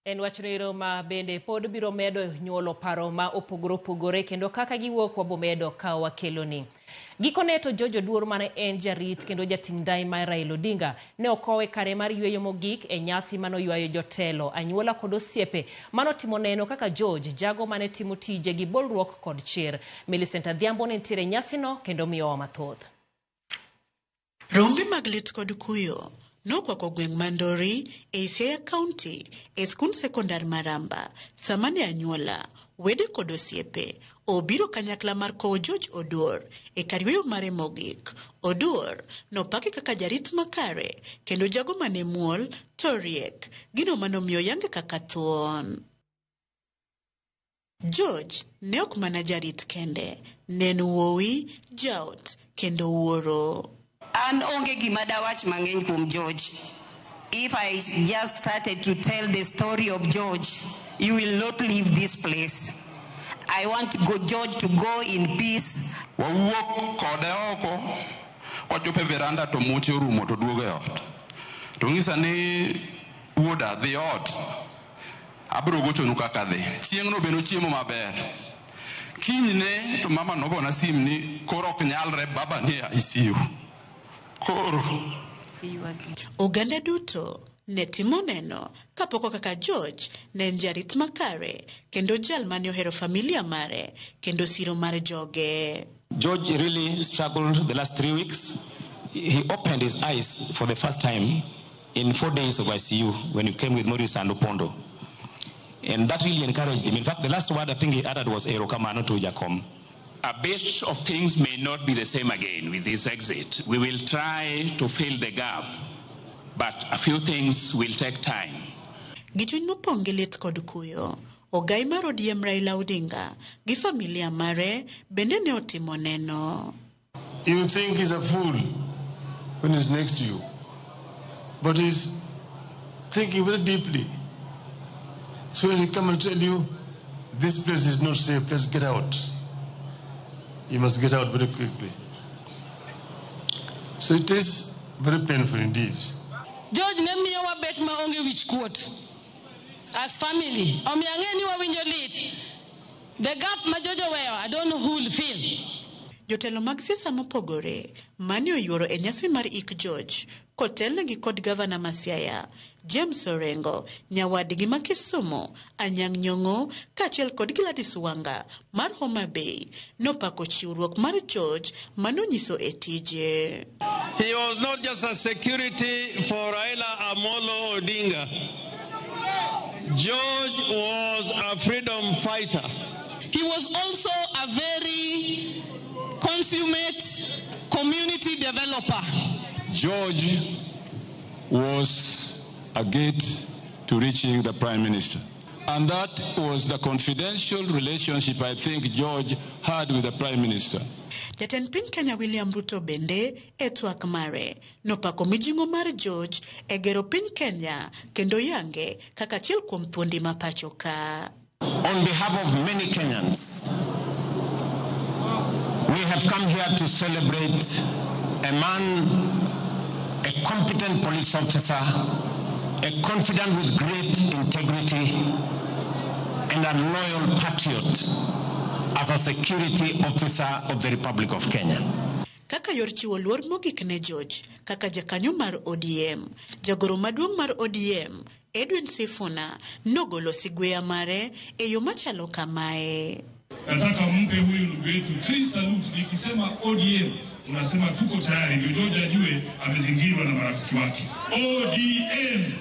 En wachno ma bende pod biro medo nyuolo paro ma opogore kendo kaka giwuok wabomedo ka wakeloni. Gikone to George Oduor mane en jarit kendo jating dai mar Raila Odinga ne okowe kare mar yweyo mogik e nyasi manoywayo jotelo, anyuola kod osiepe manotimo neno kaka George jago mane timo tije gi bolruok kod chir. Millicent Adhiambo ne nitiere nyasino kendo miyowa mathoth. Rombe mag lit kod kuyo nokwako gweng' Mandori e Siaya County e skund sekondar Maramba samane anyuola wede kod osiepe obiro kanyakla mar kowo George Oduor e kar yweyo mare mogik. Oduor nopaki kaka jarit makare kendo jago mane muol toriek gino manomiyo yange kaka thuon. George ne ok mana jarit kende, nen wuowi, jaot kendo wuoro. An onge gima dawach mang'eny kuom George. If I just started to tell the story of George, you will not leave this place. I want George to go in peace. Wawuok kode oko, wachope veranda to muche orumo to duogo e ot. To ng'isa ni wuoda dhi ot, abiro gochonu kaka dhi. Chieng'no beno chiemo maber. Kinyne to mama nogona sim ni koro ok nyalre, baba ni ICU. Koro Oganda duto ne timo neno kapoko kaka George ne en jarit makare kendo jal mane ohero familia mare kendo siro mar joge. George really struggled the last 3 weeks. He opened his eyes for the first time in 4 days of ICU when he came with Maurice and Lupondo. And that really encouraged him. In fact, the last word I think he uttered was Erokamano to Jacom. A bit of things may not be the same again with this exit. We will try to fill the gap, but a few things will take time. Gichuny mopong' gi lit kod kuyo, ogai mar ODM Raila Odinga gi familia mare bende ne otimo neno. You think he's a fool when he's next to you, but he's thinking very deeply. So when he come and tell you, this place is not safe, let's get out. You must get out very quickly. So it is very painful indeed. George nemiyo wabet ma onge wich kuot. As family, omiangeni wa winjo lit. The gap ma George oweyo, I don't know who will fill. Jotelo mag siasa mopogore mane oyuoro e nyasi mar ik George kotelnegi kod gavana ma Siaya James Orengo, nyawadgi ma Kisumu Anyang' Nyong'o kaachiel kod Gladys Wanga mar Homa Bay nopako chiwruok mar George manonyiso e tije. He was not just a security for Raila Amolo Odinga. George was a freedom fighter. He was also a very consummate community developer. George was a gate to reaching the Prime Minister. And that was the confidential relationship I think George had with the Prime Minister. Jatend piny Kenya William Ruto bende e twak mare nopako mijing'o mar George e gero piny Kenya kendo yange kaka achiel kuom thuondi ma pacho ka. On behalf of many Kenyans, we have come here to celebrate a man, a competent police officer, a confidant with great integrity, and a loyal patriot as a security officer of the Republic of Kenya. Kaka yor chiwo luor mogik ne George, kaka jakanyo mar ODM, jagoro maduong' mar ODM, Edwin Sifuna, nogolo sigweya mare e yo machalo kamae. Nataka mpe huyu ndugu yetu 3 salute. Nikisema ODM unasema tuko tayari, ndio George ajue amezingirwa na marafiki wake. ODM,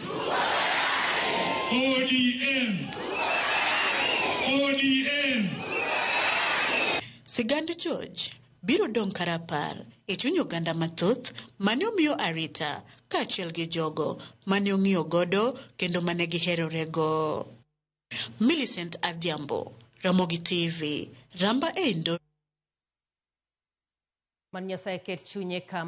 ODM, ODM. Sigand George biro dong' karapar e chuny oganda mathoth mane omiyo arita kaachiel gi jogo mane ong'iyo godo kendo mane giherorego. Millicent Adhiambo, Ramogi TV, Ramba e Indo. Man Nyasaye ket chunye kama